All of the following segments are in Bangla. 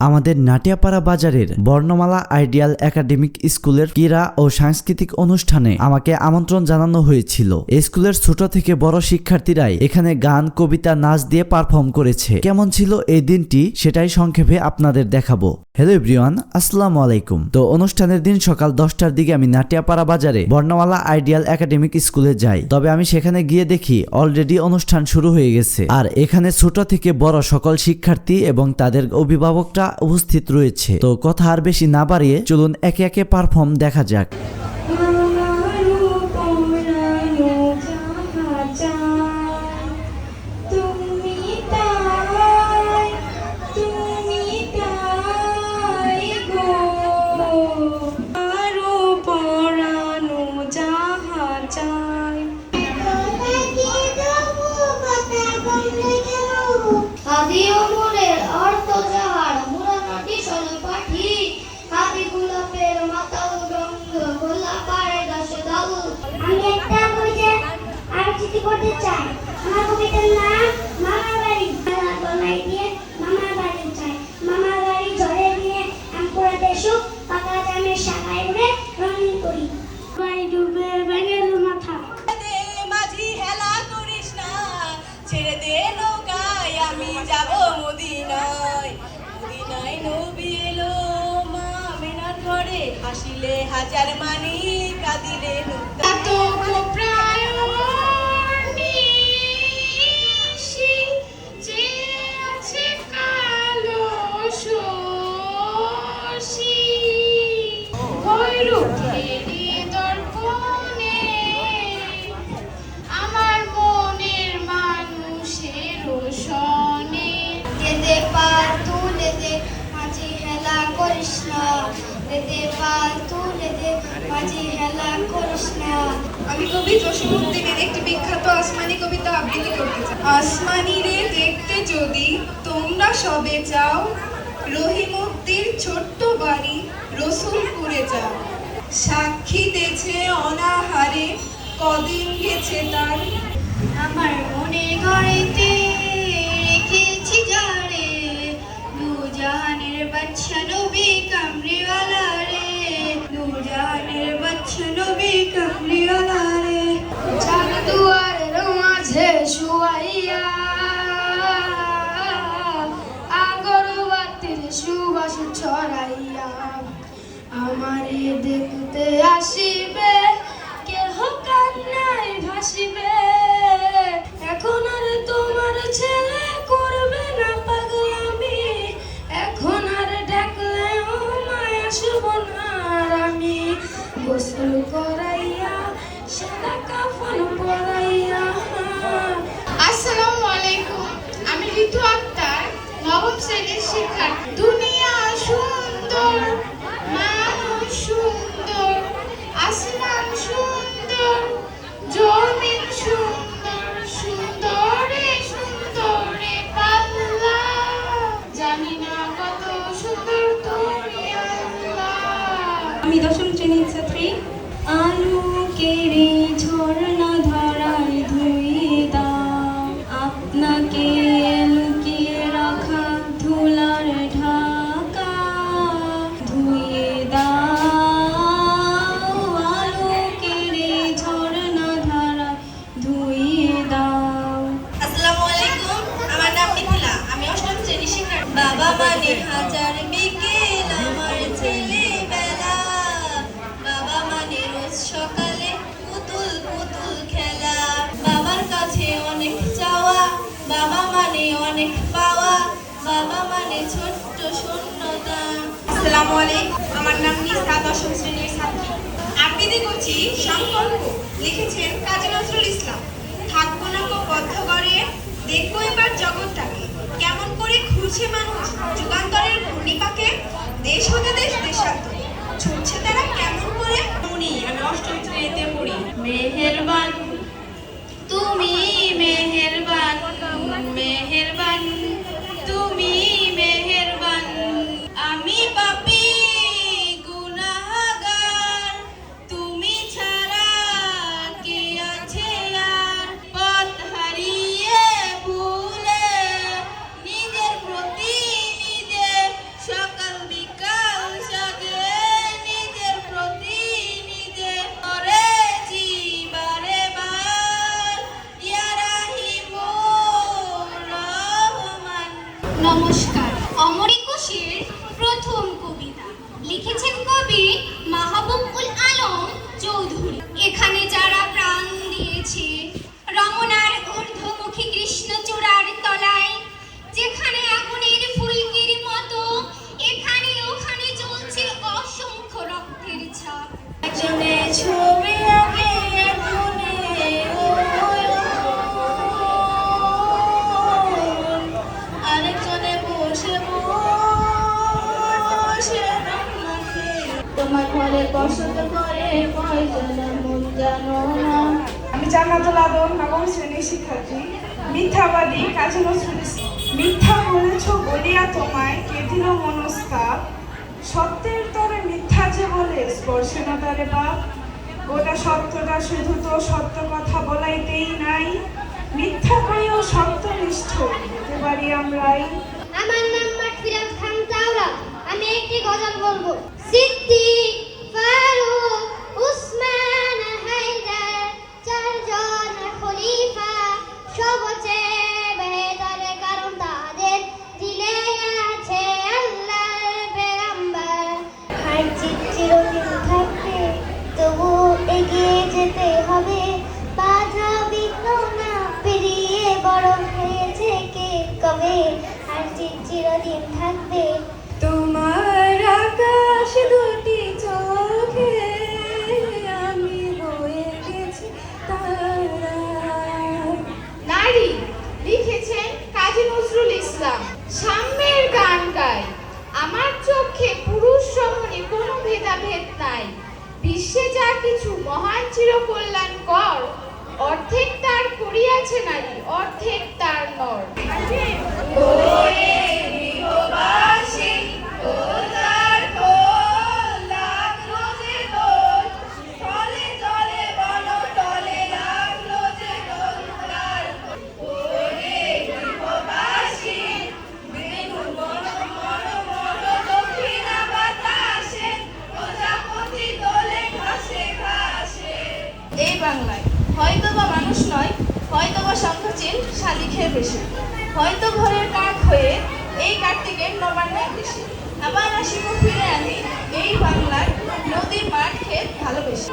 আমাদের নাটিয়াপাড়া বাজারের বর্ণমালা আইডিয়াল একাডেমিক স্কুলের ক্রীড়া ও সাংস্কৃতিক অনুষ্ঠানে আমাকে আমন্ত্রণ জানানো হয়েছিল। এই স্কুলের ছোট থেকে বড় শিক্ষার্থীরাই এখানে গান, কবিতা, নাচ দিয়ে পারফর্ম করেছে। কেমন ছিল এই দিনটি সেটাই সংক্ষেপে আপনাদের দেখাবো। হ্যালো এভরিওয়ান, আসসালামু আলাইকুম। তো অনুষ্ঠানের দিন সকাল 10টার দিকে আমি নাটিয়াপাড়া বাজারে বর্ণমালা আইডিয়াল একাডেমিক স্কুলে যাই। তবে আমি সেখানে গিয়ে দেখি অলরেডি অনুষ্ঠান শুরু হয়ে গেছে, আর এখানে ছোট থেকে বড় সকল শিক্ষার্থী এবং তাদের অভিভাবকরা উপস্থিত রয়েছে। তো কথা আর বেশি না বাড়িয়ে চলুন একে একে পারফর্ম দেখা যাক। করতে চাই আমার কবিতার নাম মামার বাড়ি। গলায় দিয়ে মামার বাড়ি চাই, মামার বাড়ি ঝড়ে নিয়ে আম পোড়াতে সুখ, পাকা জামের শাখায় উড়ে রঙিন করি বাড়ি ডুবে ব্যাঙের মাথা। মাঝি হেলা করিস না, ছেড়ে দে নৌকায়, আমি যাব মদিনায়। মদিনায় নবী এলো মা মেনার ঘরে, হাসিলে হাজার মানি, কাঁদিলে আমি কবি জসীমউদ্দিনের একটি বিখ্যাত আসমানি কবিতা আবৃত্তি করতে চাই। আসমানি রে দেখতে যদি তোমরা সবে চাও, রহিমউদ্দির ছোট্ট বাড়ি রসুলপুরে যাও। সাক্ষী দেছে অনাহারে কদিন গেছে তার, আমার মনে ঘরেতে রেখেছি যারে, নূরজাহানের বাদশা নবী কামলিওয়ালা রে, নূরজাহানের বাদশা নবী কামলিওয়ালা রে। চার দুয়ারের মাঝে শুয়াইয়া আগরবাতির সুবাস ছড়াইয়া, আমারে দেখতে আসিবে কেহ কান্নায় ভাসিবে। এখন আর তোমার ছেলে করবে না পাগলামি, এখন আর ডাকলে ও মায় আসব না আমি। গোসল করাইয়া সাদা কাফন পরাইয়া। আসসালামু আলাইকুম, আমি ঋতু আক্তার, নবম শ্রেণীর শিক্ষার্থী। দুনিয়া সুন্দর, মানুষ সুন্দর, আসমান সুন্দর, জমিন সুন্দর, সুন্দরে সুন্দরে পাল্লা, জানি না কত সুন্দর তুমি আল্লাহ। আমি দশম শ্রেণীর ছাত্রী। আলোকের ঝর্ণা ধারায় ধুয়ে দাও, আপনাকে লুকিয়ে রাখা ধুলার ঢাকা ধুয়ে দাও, আলোকের ঝর্ণা ধারায় ধুয়ে দাও। আসসালামু আলাইকুম, আমার নাম মিথিলা, আমি অষ্টম শ্রেণীর শিক্ষার্থী। বাবা মানে হাজার বিকেল আমার ছেলেবেলা, বাবা মানে রোজ সকালে পুতুল পুতুল খেলা। বাবার কাছে অনেক চাওয়া, বাবা মানে অনেক পাওয়া, বাবা মানে ছোট্ট শূন্যতা। আসসালামু আলাইকুম, আমার নাম নিসা, দশম শ্রেণীর ছাত্রী। আবৃত্তি করছি সংকল্প, লিখেছেন কাজী নজরুল ইসলাম। থাকবো না কো বদ্ধ করে, দেখবো এবার জগৎটাকে, কেমন করে ঘুরছে মানুষ যুগান্তরের ঘূর্ণিপাকে। দেশ হতে দেশ দেশান্তরে ছুটছে তারা কেমন করে। উনি, আমি অষ্টম শ্রেণীতে পড়ি। মেহেরবান তুমি মেহেরবান, মেহেরবান তুমি মেহেরবান। আমি পাপী গুনাহগার, তুমি ছাড়া কে আছে আর। পথ হারিয়ে ভুলে নিজের প্রতি নিজে আলম চৌধুরী। এখানে যারা প্রাণ দিয়েছে রমনার ঊর্ধ্বমুখী কৃষ্ণচূড়ার তলায়, যেখানে আগুনের ফুলকির মতো এখানে ওখানে জ্বলছে অসংখ্য রক্তের ছাপ। একজনে ছবি আঁকে মনে, আরেকজনে বসে বসে তোমার ঘরে বসত করে কয়জন মন জানো না। আমি জান্নাতুল আদম নবম শ্রেণীর শিক্ষার্থী, মিথ্যাবাদী কাজী নজরুল ইসলাম। মিথ্যা বলেছ বলিয়া তোমায় কে দিল মনস্তাপ, সত্যের তরে মিথ্যা যে বলে স্পর্শে না তারে বাপ। গোটা সত্যটা শুধু তো সত্য কথা বলাইতেই নাই, মিথ্যা করেও সত্যনিষ্ঠ হতে পারি আমরাই। আমার নাম মাহফিরাত খান তাওরা। আমি একটি গজল বলবো। সিদ্দিক, ফারুক, উসমান, হায়দার, চারজন খলিফা সবচেয়ে বেহতর, কারণ তাদের দিলে আছে আল্লাহর পেগম্বর। হার জিত চিরদিন থাকবে, তবু এগিয়ে যেতে হবে। বাধা বিঘ্ন না পেরিয়ে বড় হয়েছে কে কবে। হার জিত চিরদিন থাকবে। তোমার আকাশ দুটি চোখে আমি হয়ে গেছি তারা। নারী লিখেছেন কাজী নজরুল ইসলাম। সাম্যের গান গায়, আমার চোখে পুরুষ রমণী কোনো ভেদাভেদ নাই। বিশ্বে যা কিছু মহান চিরকল্যাণকর, অর্ধেক তার করিয়াছে নারী, অর্ধেক তার নর। এই বাংলায় হয়তোবা মানুষ নয়, হয়তোবা সংখ্যাচিন শালিখের বেশি, হয়তো ভোরের কাক হয়ে এই কার্তিকের নবান্নের দেশে। আবার আসিব ফিরে আমি এই বাংলার নদী মাঠ ক্ষেত ভালোবেসে।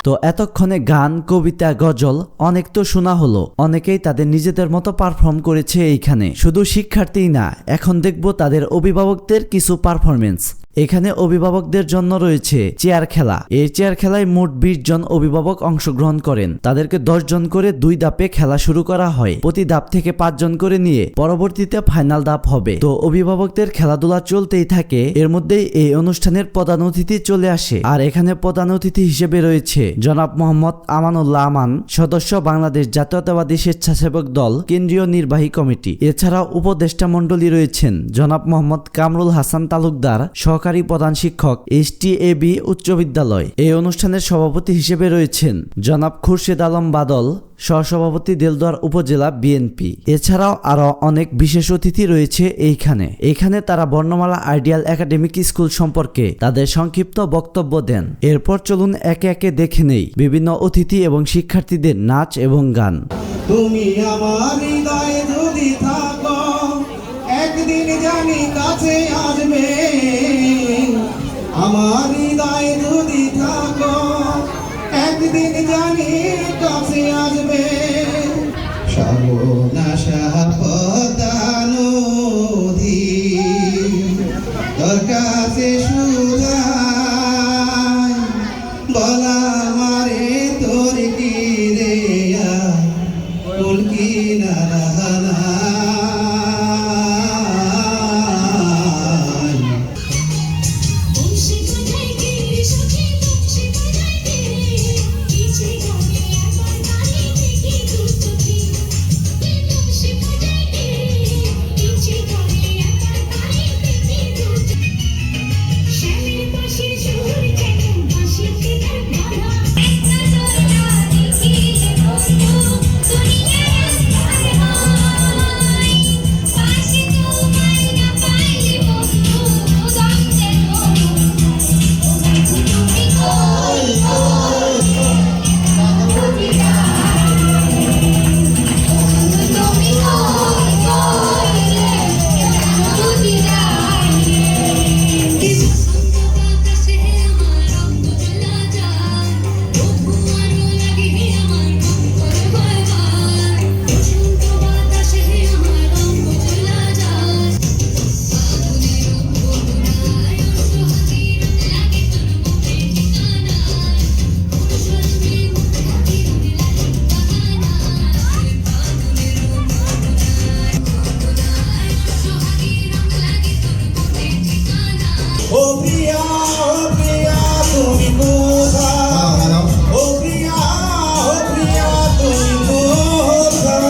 তো এতক্ষণে গান, কবিতা, গজল অনেক তো শোনা হলো। অনেকেই তাদের নিজেদের মতো পারফর্ম করেছে এইখানে। শুধু শিক্ষার্থীই না, এখন দেখবো তাদের অভিভাবকদের কিছু পারফরমেন্স। এখানে অভিভাবকদের জন্য রয়েছে চেয়ার খেলা। এই চেয়ার খেলায় মোট 20 জন অভিভাবক অংশগ্রহণ করেন। তাদেরকে 10 জন করে 2 ধাপে খেলা শুরু করা হয়। প্রতি ধাপ থেকে 5 জন করে নিয়ে পরবর্তীতে ফাইনাল ধাপ হবে। তো অভিভাবকদের খেলাধুলা চলতেই থাকে। এর মধ্যেই এই অনুষ্ঠানের প্রধান অতিথি চলে আসে। আর এখানে প্রধান অতিথি হিসেবে রয়েছে জনাব মোহাম্মদ আমানুল্লাহ আমান, সদস্য বাংলাদেশ জাতীয়তাবাদী স্বেচ্ছাসেবক দল কেন্দ্রীয় নির্বাহী কমিটি। এছাড়াও উপদেষ্টা মণ্ডলী রয়েছেন জনাব মোহাম্মদ কামরুল হাসান তালুকদার, সহকারী প্রধান শিক্ষক, STAB উচ্চ বিদ্যালয়। এই অনুষ্ঠানের সভাপতি হিসেবে রয়েছেন জনাব খুরশেদ আলম বাদল, সহসভাপতি দেলদুয়ার উপজেলা বিএনপি। এছাড়াও আরো অনেক বিশেষ অতিথি রয়েছে এইখানে তারা বর্ণমালা আইডিয়াল একাডেমিক স্কুল সম্পর্কে তাদের সংক্ষিপ্ত বক্তব্য দেন। এরপর চলুন একে একে দেখে নেই বিভিন্ন অতিথি এবং শিক্ষার্থীদের নাচ এবং গান। তুমি আমার হৃদয়ে যদি থাকো, একদিন জানি কাছে আসবে। আমার হৃদয়ে যদি থাকো, একদিন জানি কাছে আসবে। শ্রাবণ আশা পদ্মা নদী পাগল কি নারাহানা ও প্রিয়া তুমি কোথায় ও প্রিয়া তুমি কোথায়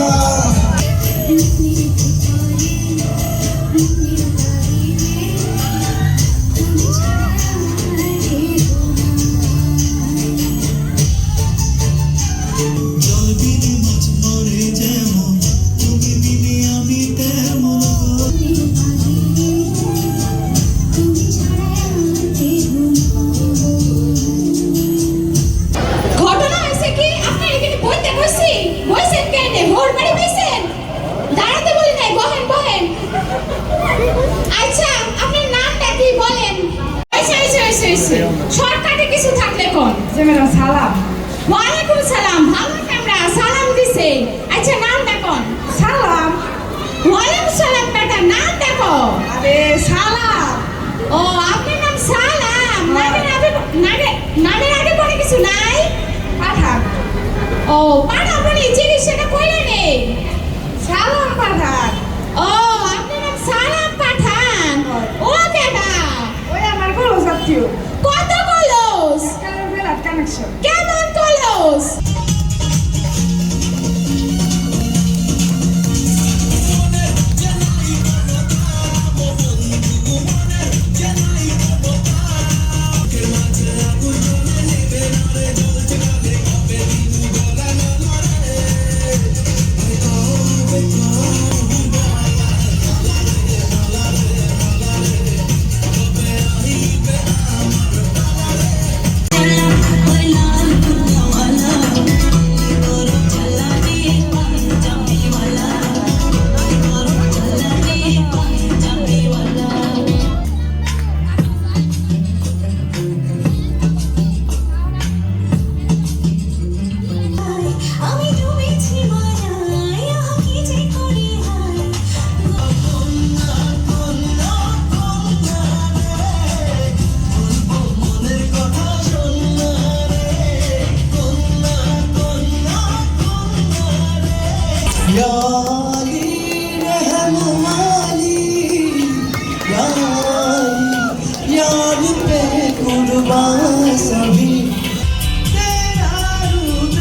জল বিনি মাছ মরে যেমন তুমি বিনি আমি তেমন ঘটনা হয়েছে কি আপনার এখানে বইতে বসছি বসেন কেন হোর বাড়ি বসেন দাঁড়াতে বলি নাই বহেন বহেন আচ্ছা আপনার নামটা কি বলেন শর্টকাটে কিছু থাকলে কোন যে মেরা সালাম ওয়ালাইকুম সালাম ভালো আমরা সালাম দিছে আচ্ছা নামটা কোন সালাম ওয়ালাইকুম সালাম বেটা নাম দেখো আরে সালাম ও আপনার নাম সালাম নামের আগে পরে কিছু নাই পাঠান ও পাঠা বলি জিনিস সেটা কইলে নেই সালাম পাঠান ও আপনার নাম সালাম পাঠান ও বেটা ওই আমার কলস আত্মীয় কত কলস কারণ বেলার কানেকশন কেমন কলস याली रहनुमाली यार पे कुर्बान सभी तेरा रूप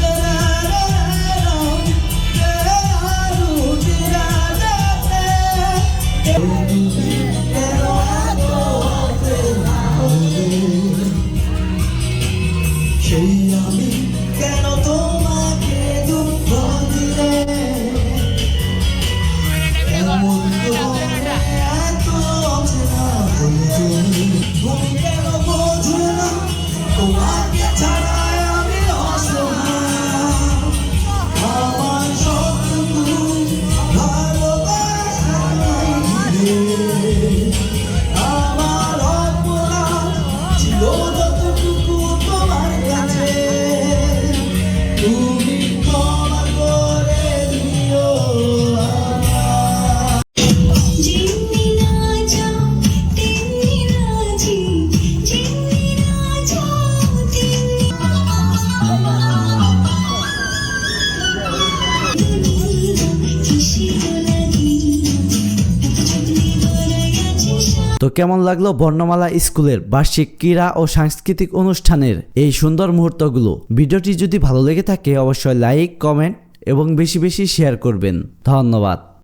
সেই আমি কেন তোমাকে দুঃখ দিলে তো কেমন লাগলো বর্ণমালা স্কুলের বার্ষিক ক্রীড়া ও সাংস্কৃতিক অনুষ্ঠানের এই সুন্দর মুহূর্তগুলো? ভিডিওটি যদি ভালো লেগে থাকে অবশ্যই লাইক, কমেন্ট এবং বেশি বেশি শেয়ার করবেন। ধন্যবাদ।